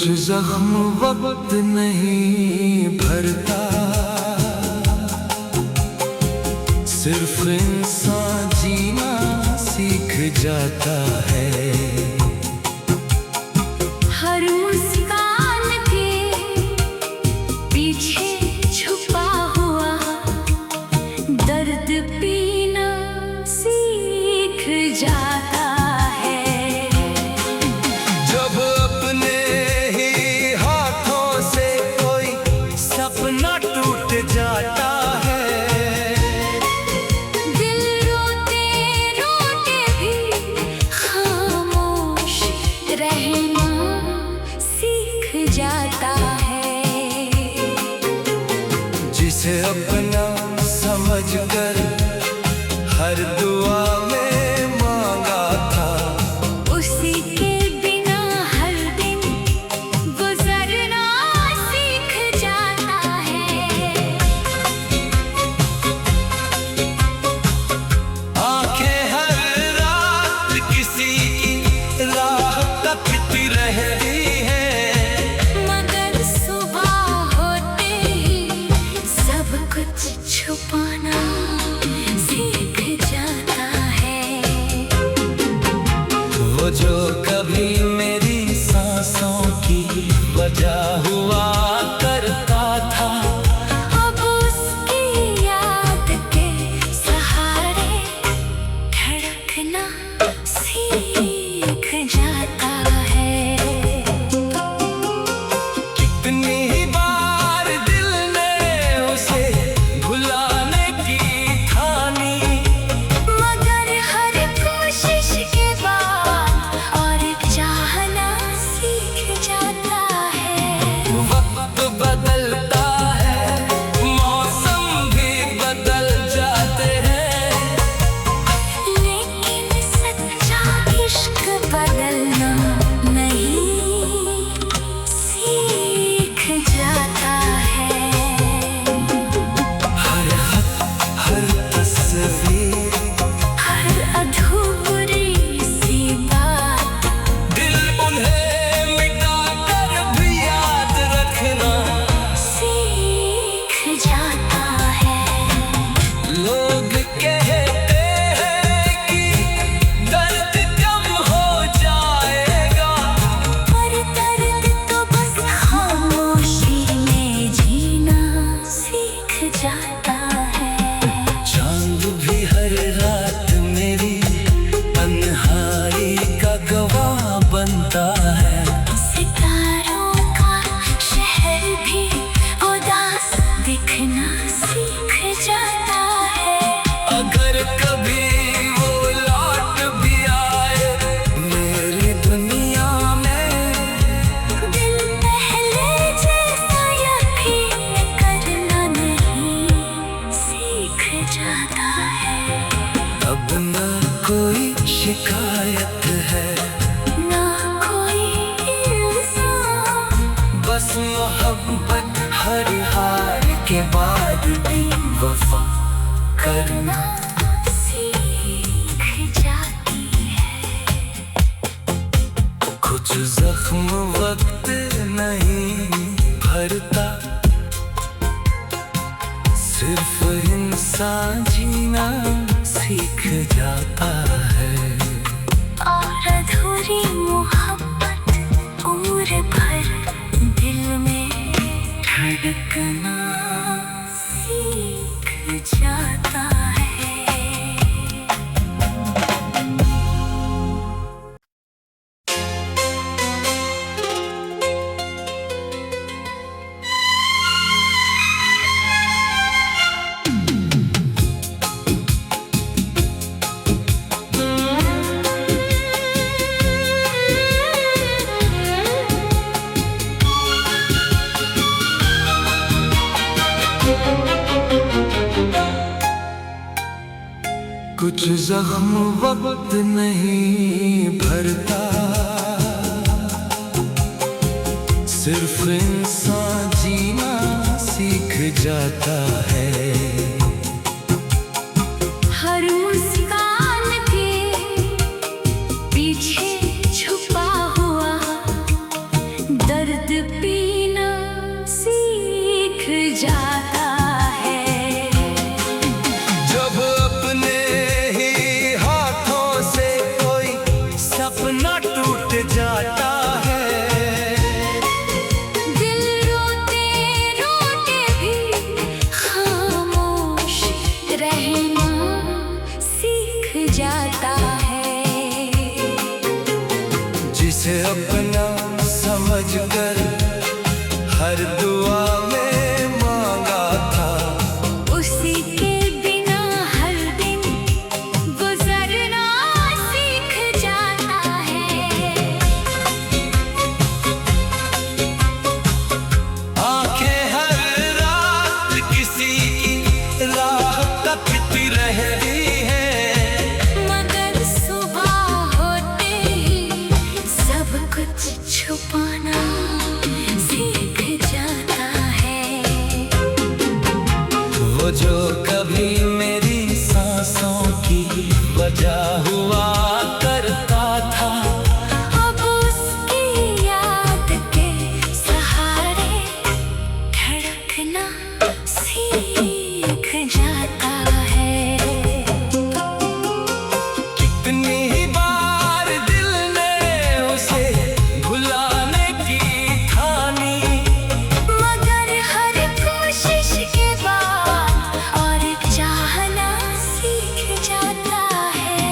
कुछ जख्म वक्त नहीं भरता, सिर्फ इंसान जीना सीख जाता है। हर मुस्कान के पीछे छुपा हुआ दर्द पीना सीख जाता है। जब अपने ही हाथों से कोई सपना टूट जाता है, दिल रोते रोते भी खामोश रहना सीख जाता है। जिसे अपना समझकर हर दुआ में मांगा था, उसी के बिना हर दिन गुजरना सीख जाता है। आंखें हर रात किसी की राह तकती रहती है, मगर सुबह होते ही सब कुछ छुपाना सीख जाता है। वो जो कभी मेरी सांसों की वजह हुआ करता था, अब उसकी याद के सहारे धड़कना सीख जाता है। कितनी बार दिल ने उसे भुलाने की ठानी, मगर हर कोशिश के बाद और चाहना सीख जाता है। वक्त बदलता है, मौसम भी बदल जाते हैं, लेकिन सच्चा इश्क बदलना नहीं सीख जाता है। हर खत, हर तस्वीर, हर अधूरी सी बात दिल उन्हें मिटा कर भी याद रखना सीख जाता है। लोग कहते हैं कि दर्द कम हो जाएगा, पर दर्द तो बस खामोशी में जीना सीख जाता है। चांद भी हर रात मेरी तन्हाई का गवाह बनता है, सितारों का शहर भी उदास दिखना सीख जाता है। अगर कभी वो लौट भी आए मेरी दुनिया में, दिल पहले जैसा यकीन करना नहीं सीख जाता है। अब न कोई शिकायत है, ना कोई इल्जाम, बस मोहब्बत हर हार के बाद भी वफा करना सीख जाती है। कुछ जख्म वक्त नहीं भरता, सिर्फ इंसान जीना सीख जाता है। और अधूरी मोहब्बत उम्र भर दिल में धड़कना सीख जाता है। कुछ जख्म वक्त नहीं भरता, सिर्फ इंसान जीना सीख जाता है। हर मुस्कान के पीछे छुपा हुआ दर्द जाता है। जब अपने ही हाथों से कोई सपना टूट जाता है, दिल रोते रोते भी खामोश रहना सीख जाता है। जिसे अपना समझकर हर दुआ में मांगा था, उसी के बिना हर दिन गुजरना सीख जाता है। आंखें हर रात किसी की राह तकती रहती है, मगर सुबह होते ही सब कुछ छुपाना सीख जाता है। वो जो कभी मेरी सांसों की वजह हुआ करता था, अब उसकी याद के सहारे धड़कना सीख जाता है। कितनी बार दिल ने उसे भुलाने की ठानी, मगर हर कोशिश के बाद और चाहना सीख जाता है।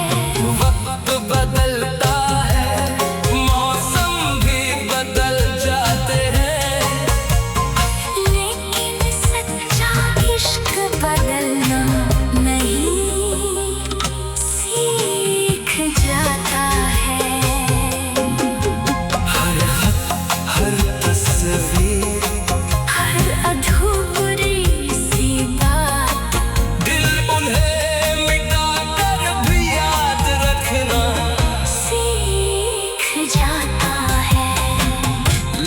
वक्त बदलता है, मौसम भी बदल जाते हैं, लेकिन सच्चा इश्क बदलना नहीं सीख जाता है। हर खत, हर तस्वीर, हर अधूरी सी बात दिल उन्हें मिटा कर भी याद रखना सीख जाता है।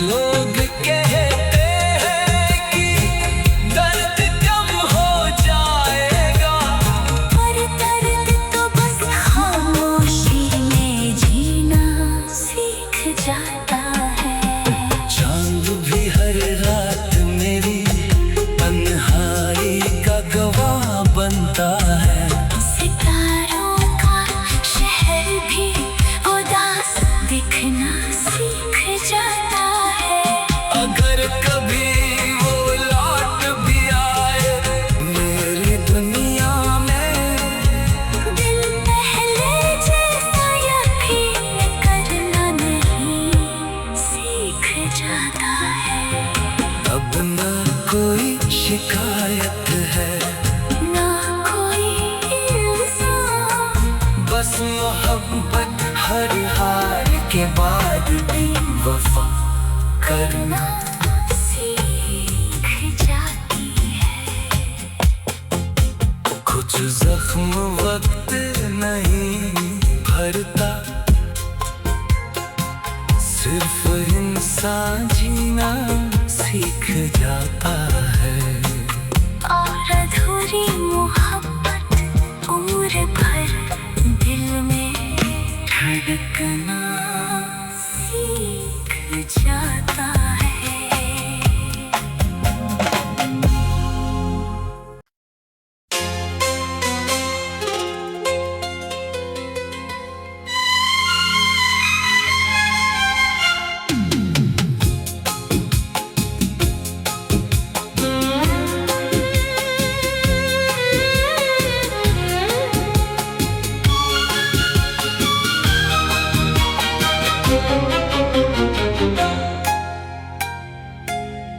लोग कहते हैं कि दर्द कम हो जाएगा, पर दर्द तो बस खामोशी में जीना सीख जाता है। चांद भी हर रात मेरी तन्हाई का गवाह बनता है, सितारों का शहर भी उदास दिखना सीख जाता है। अगर कभी वो लौट भी आए मेरी दुनिया में, दिल पहले जैसा यकीन करना नहीं सीख जाता है। अब न कोई शिकायत है, ना कोई इल्जाम, बस मोहब्बत हर हार के बाद भी वफा करना सीख जाती है। कुछ जख्म वक्त नहीं भरता, सिर्फ इंसान जीना सीख जाता है। और अधूरी मोहब्बत उम्र भर दिल में धड़कना सीख जाता है।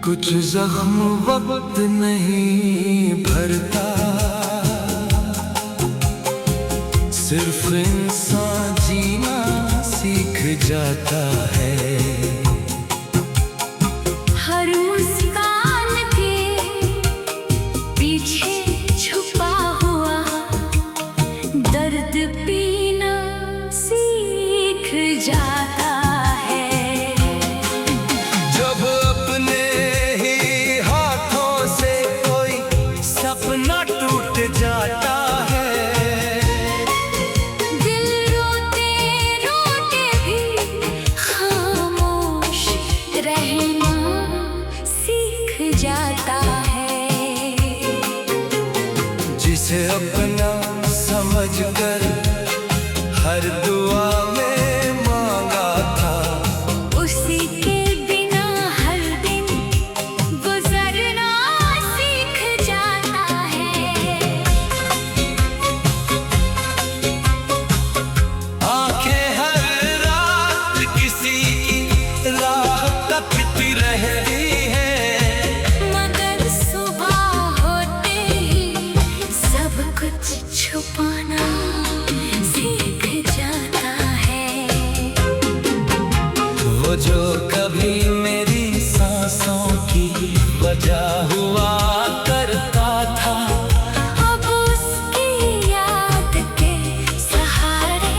कुछ जख्म वक्त नहीं भरता, सिर्फ इंसान जीना सीख जाता है। हर मुस्कान के पीछे छुपा हुआ दर्द पीना सीख जाता है। जब अपने ही हाथों से कोई सपना टूट जाता है, दिल रोते रोते भी जिसे अपना समझ कर हर दुआ में मांगा था, उसी के बिना हर दिन गुजरना सीख जाता है। आंखें हर रात किसी की राह तकती रहती है, मगर सुबह होते ही सब कुछ छुपाना सीख जाता है। वो जो कभी मेरी सांसों की वजह हुआ करता था, अब उसकी याद के सहारे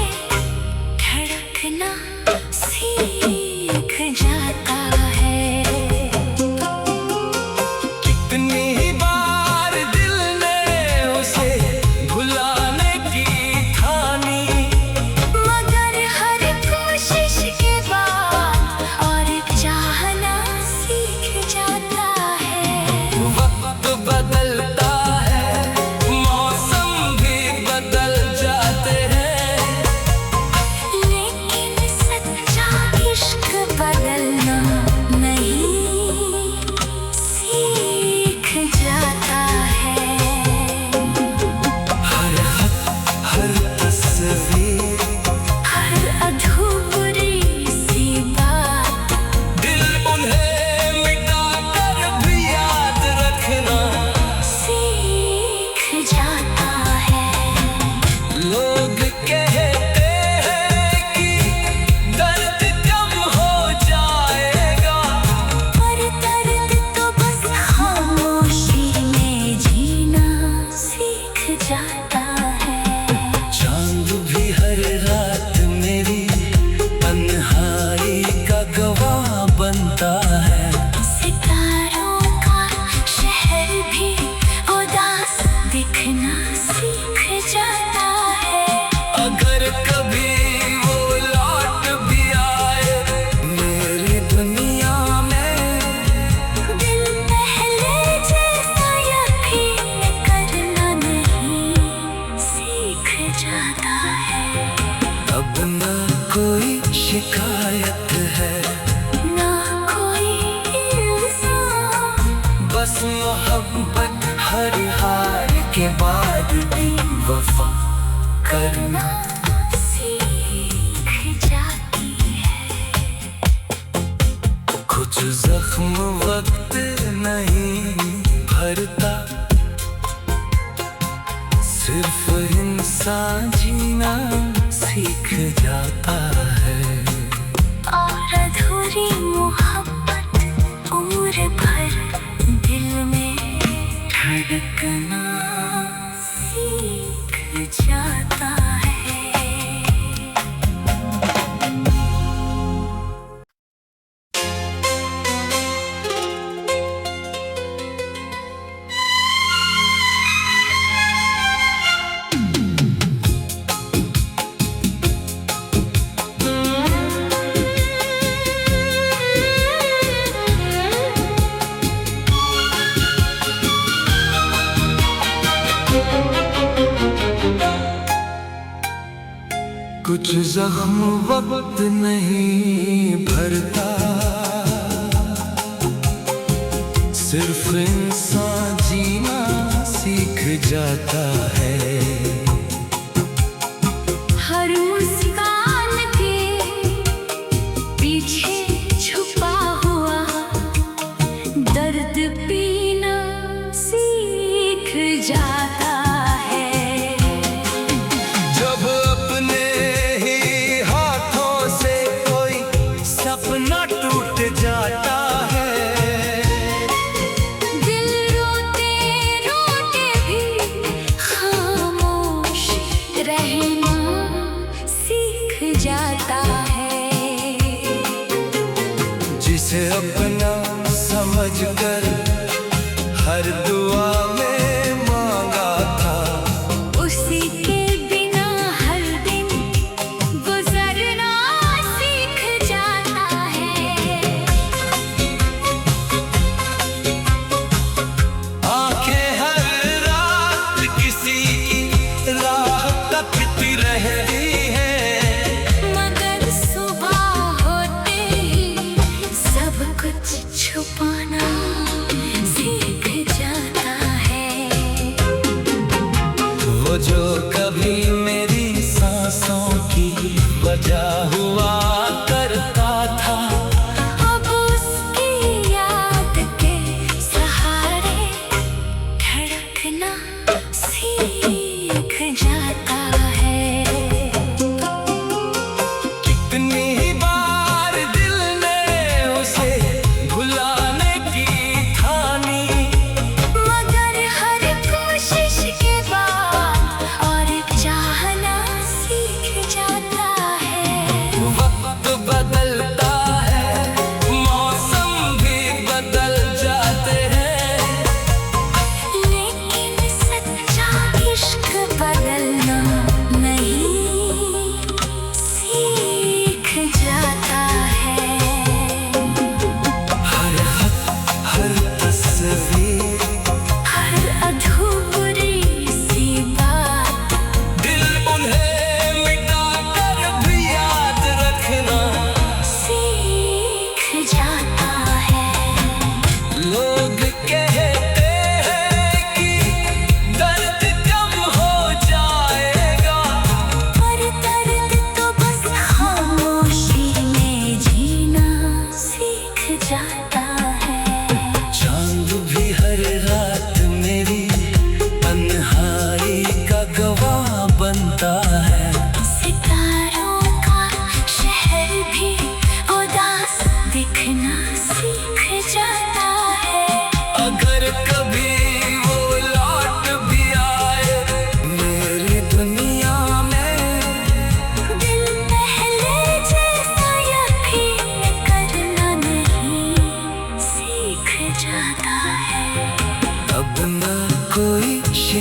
धड़कना सीख जाता है। कितनी बार दिल ने उसे भुलाने की ठानी, मगर हर कोशिश के बाद और चाहना सीख जाता है। वक्त बदलता है, मौसम भी बदल जाते हैं, लेकिन सच्चा इश्क बदलना नहीं सीख जाता है। हर खत, हर तस्वीर, हर अधूरी सी बात दिल उन्हें मिटा कर भी याद रखना सीख जाता है। लोग कहते हैं कि दर्द कम हो जाएगा, पर दर्द तो बस खामोशी में जीना सीख जाता है। चांद भी हर रात मेरी तन्हाई का गवाह बनता है, सितारों का शहर भी उदास दिखना सीख जाता है। अगर कभी वो लौट भी आए मेरी दुनिया में, दिल पहले जैसा यकीन करना नहीं सीख जाता है। अब न कोई शिकायत है, ना कोई इल्जाम, बस मोहब्बत हर हार के बाद भी वफा करना सीख जाती है। कुछ जख्म वक्त नहीं भरता, सिर्फ इंसान जीना सीख जाता है। और अधूरी मोहब्बत उम्र भर दिल में धड़कना सीख जाता है। कुछ जख्म वक्त नहीं भरता, सिर्फ इंसान जीना सीख जाता है। हर मुस्कान के पीछे छुपा हुआ दर्द पीना सीख जाता है। जब अपने ही हाथों से कोई सपना टूट जाता है, दिल रोते रोते भी खामोश रहना सीख जाता है। जिसे अपना समझ कर हर दुआ में मांगा था, उसी के बिना हर दिन गुजरना सीख जाता है। आंखें हर रात किसी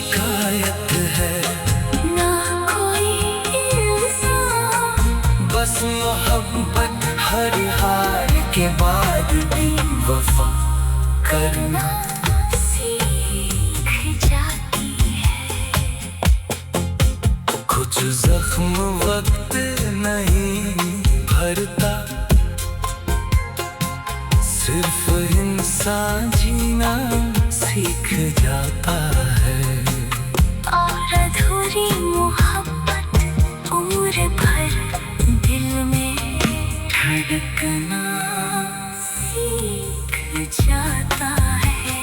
शिकायत है, ना कोई इल्जाम। बस मोहब्बत हर हार के बाद भी वफा करना सीख जाती है। कुछ जख्म वक्त नहीं भरता, सिर्फ इंसान जीना सीख जाता है। और अधूरी मोहब्बत उम्र भर दिल में धड़कना सीख जाता है।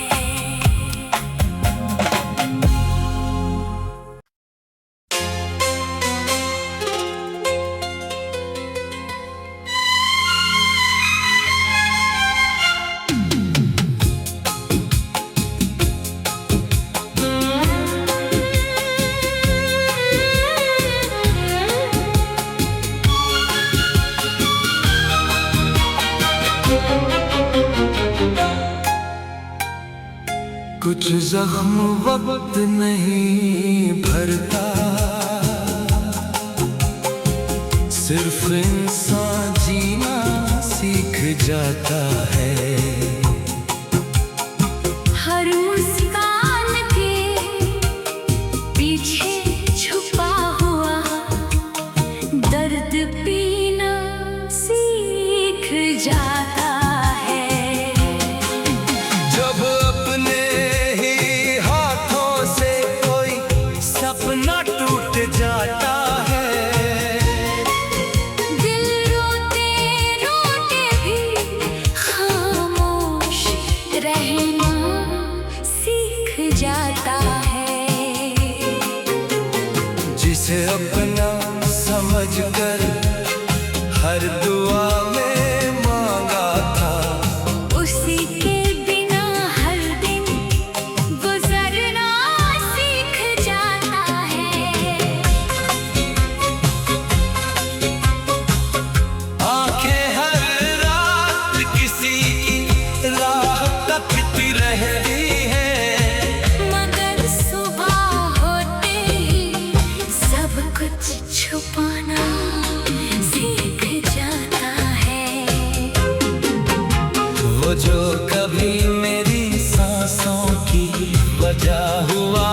कुछ जख्म वक्त नहीं भरता, सिर्फ इंसान जीना सीख जाता है। हर मुस्कान के पीछे छुपा हुआ दर्द पीना सीख जाता है। जब अपने ही हाथों से कोई सपना टूट जाता है, दिल रोते रोते भी खामोश रहना सीख जाता है। जिसे अपना समझकर हर दुआ में मांगा था, उसी के बिना हर दिन गुजरना सीख जाता है। आंखें हर रात किसी की राह तकती रहती है, मगर सुबह होते ही सब कुछ छुपाना सीख जाता है। वो जो कभी मेरी सांसों की वजह हुआ